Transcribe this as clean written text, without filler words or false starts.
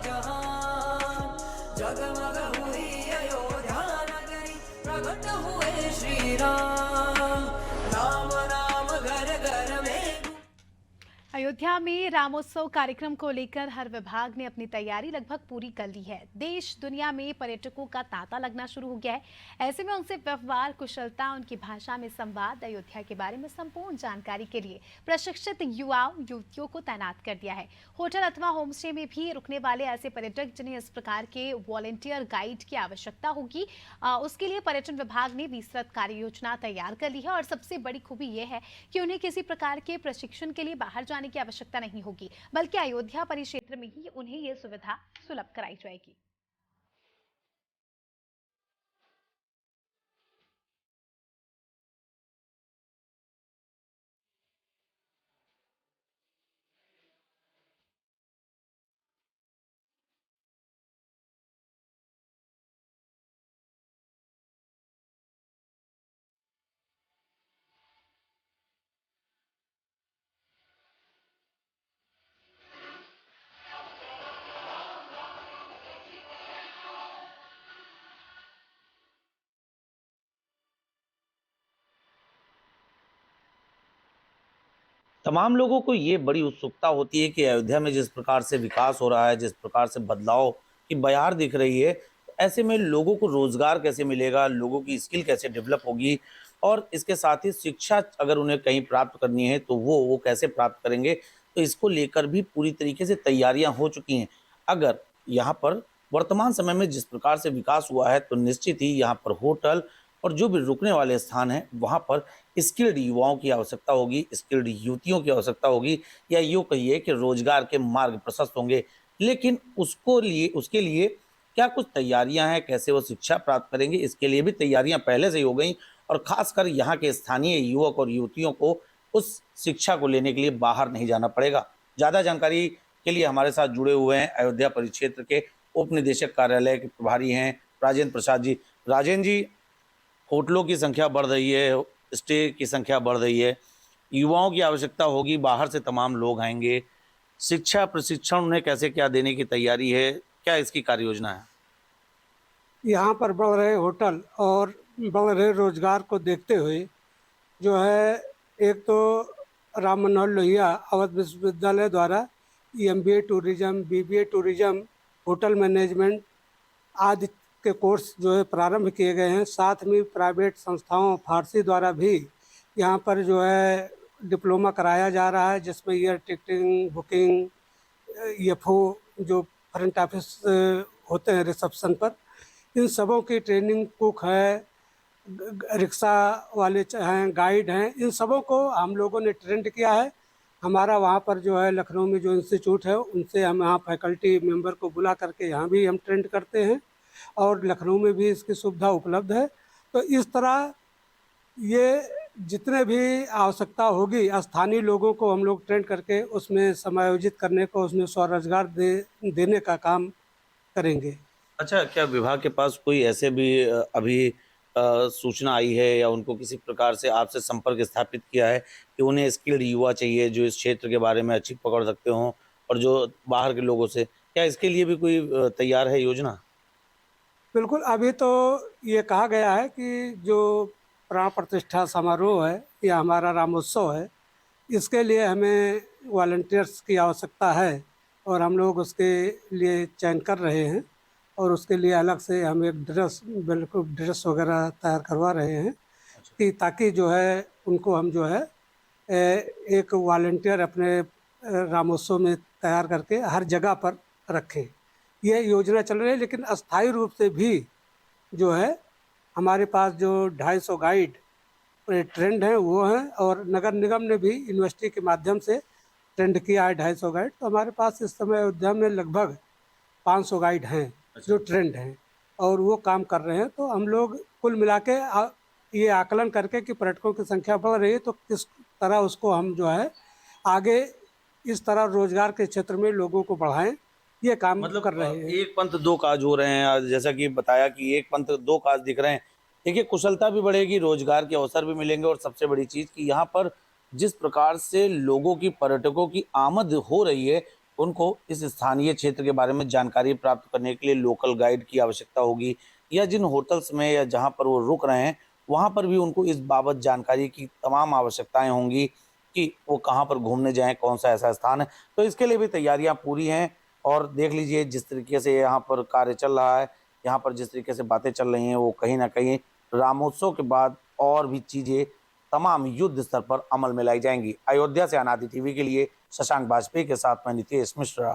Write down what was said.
जहान। जगमग हुई अयोध्या नगरी, प्रकट हुए श्री राम। राम नाम घर घर में। अयोध्या में रामोत्सव कार्यक्रम को लेकर हर विभाग ने अपनी तैयारी लगभग पूरी कर ली है। देश दुनिया में पर्यटकों का तांता लगना शुरू हो गया है। ऐसे में उनसे व्यवहार कुशलता, उनकी भाषा में संवाद, अयोध्या के बारे में संपूर्ण जानकारी के लिए प्रशिक्षित युवाओं युवतियों को तैनात कर दिया है। होटल अथवा होम स्टे में भी रुकने वाले ऐसे पर्यटक जिन्हें इस प्रकार के वॉलेंटियर गाइड की आवश्यकता होगी, उसके लिए पर्यटन विभाग ने विस्तृत कार्य योजना तैयार कर ली है। और सबसे बड़ी खूबी यह है कि उन्हें किसी प्रकार के प्रशिक्षण के लिए बाहर जाने की आवश्यकता नहीं होगी, बल्कि अयोध्या परिक्षेत्र में ही उन्हें यह सुविधा सुलभ कराई जाएगी। तमाम लोगों को ये बड़ी उत्सुकता होती है कि अयोध्या में जिस प्रकार से विकास हो रहा है, जिस प्रकार से बदलाव की बयार दिख रही है, ऐसे में लोगों को रोजगार कैसे मिलेगा, लोगों की स्किल कैसे डेवलप होगी, और इसके साथ ही शिक्षा अगर उन्हें कहीं प्राप्त करनी है तो वो कैसे प्राप्त करेंगे। तो इसको लेकर भी पूरी तरीके से तैयारियां हो चुकी हैं। अगर यहाँ पर वर्तमान समय में जिस प्रकार से विकास हुआ है तो निश्चित ही यहाँ पर होटल और जो भी रुकने वाले स्थान हैं वहाँ पर स्किल्ड युवाओं की आवश्यकता होगी, स्किल्ड युवतियों की आवश्यकता होगी, या यूँ कहिए कि रोजगार के मार्ग प्रशस्त होंगे। लेकिन उसके लिए क्या कुछ तैयारियां हैं, कैसे वो शिक्षा प्राप्त करेंगे, इसके लिए भी तैयारियां पहले से ही हो गई। और खासकर यहाँ के स्थानीय युवक और युवतियों को उस शिक्षा को लेने के लिए बाहर नहीं जाना पड़ेगा। ज़्यादा जानकारी के लिए हमारे साथ जुड़े हुए हैं अयोध्या परिक्षेत्र के उप निदेशक कार्यालय के प्रभारी हैं राजेंद्र प्रसाद जी। राजेंद्र जी, होटलों की संख्या बढ़ रही है, स्टे की संख्या बढ़ रही है, युवाओं की आवश्यकता होगी, बाहर से तमाम लोग आएंगे, शिक्षा प्रशिक्षण उन्हें कैसे क्या देने की तैयारी है, क्या इसकी कार्य योजना है? यहाँ पर बढ़ रहे होटल और बढ़ रहे रोजगार को देखते हुए जो है, एक तो राम मनोहर लोहिया अवध विश्वविद्यालय द्वारा MBA tourism, BBA tourism, hotel management आदि के कोर्स जो है प्रारंभ किए गए हैं। साथ में प्राइवेट संस्थाओं फारसी द्वारा भी यहाँ पर जो है डिप्लोमा कराया जा रहा है, जिसमें एयर टिकटिंग बुकिंग, एफओ जो फ्रंट ऑफिस होते हैं रिसेप्शन पर, इन सबों की ट्रेनिंग, कुक है, रिक्शा वाले हैं, गाइड हैं, इन सबों को हम लोगों ने ट्रेंड किया है। हमारा वहाँ पर जो है लखनऊ में जो इंस्टीट्यूट है उनसे हम यहाँ फैकल्टी मेंबर को बुला करके यहाँ भी हम ट्रेंड करते हैं, और लखनऊ में भी इसकी सुविधा उपलब्ध है। तो इस तरह ये जितने भी आवश्यकता होगी स्थानीय लोगों को हम लोग ट्रेंड करके उसमें समायोजित करने को, उसमें स्वरोजगार देने का काम करेंगे। अच्छा, क्या विभाग के पास कोई ऐसे भी अभी सूचना आई है या उनको किसी प्रकार से आपसे संपर्क स्थापित किया है कि उन्हें स्किल्ड युवा चाहिए जो इस क्षेत्र के बारे में अच्छी पकड़ सकते हों, और जो बाहर के लोगों से, क्या इसके लिए भी कोई तैयार है योजना? बिल्कुल, अभी तो ये कहा गया है कि जो प्राण प्रतिष्ठा समारोह है या हमारा रामोत्सव है, इसके लिए हमें वॉलंटियर्स की आवश्यकता है, और हम लोग उसके लिए चयन कर रहे हैं, और उसके लिए अलग से हम एक बिल्कुल ड्रेस वगैरह तैयार करवा रहे हैं कि ताकि जो है उनको हम जो है एक वॉलंटियर अपने रामोत्सव में तैयार करके हर जगह पर रखें। ये योजना चल रही है, लेकिन अस्थायी रूप से भी जो है हमारे पास जो 250 गाइड ट्रेंड हैं वो हैं, और नगर निगम ने भी यूनिवर्सिटी के माध्यम से ट्रेंड किया है 250 गाइड। तो हमारे पास इस समय अयोध्या में लगभग 500 गाइड हैं जो ट्रेंड हैं, और वो काम कर रहे हैं। तो हम लोग कुल मिला के ये आकलन करके कि पर्यटकों की संख्या बढ़ रही है तो किस तरह उसको हम जो है आगे इस तरह रोजगार के क्षेत्र में लोगों को बढ़ाएं, ये काम मतलब कर रहे हैं। एक पंथ दो काज हो रहे हैं, जैसा कि बताया कि एक पंथ दो काज दिख रहे हैं। देखिए, कुशलता भी बढ़ेगी, रोजगार के अवसर भी मिलेंगे, और सबसे बड़ी चीज कि यहाँ पर जिस प्रकार से लोगों की, पर्यटकों की आमद हो रही है, उनको इस स्थानीय क्षेत्र के बारे में जानकारी प्राप्त करने के लिए लोकल गाइड की आवश्यकता होगी, या जिन होटल्स में या जहां पर वो रुक रहे हैं वहां पर भी उनको इस बाबत जानकारी की तमाम आवश्यकताएं होंगी कि वो कहाँ पर घूमने जाएं, कौन सा ऐसा स्थान है। तो इसके लिए भी तैयारियां पूरी हैं। और देख लीजिए जिस तरीके से यहाँ पर कार्य चल रहा है, यहाँ पर जिस तरीके से बातें चल रही हैं, वो कहीं ना कहीं रामोत्सव के बाद और भी चीज़ें तमाम युद्ध स्तर पर अमल में लाई जाएंगी। अयोध्या से अनादि टीवी के लिए शशांक बाजपेयी के साथ मैं नितेश मिश्रा।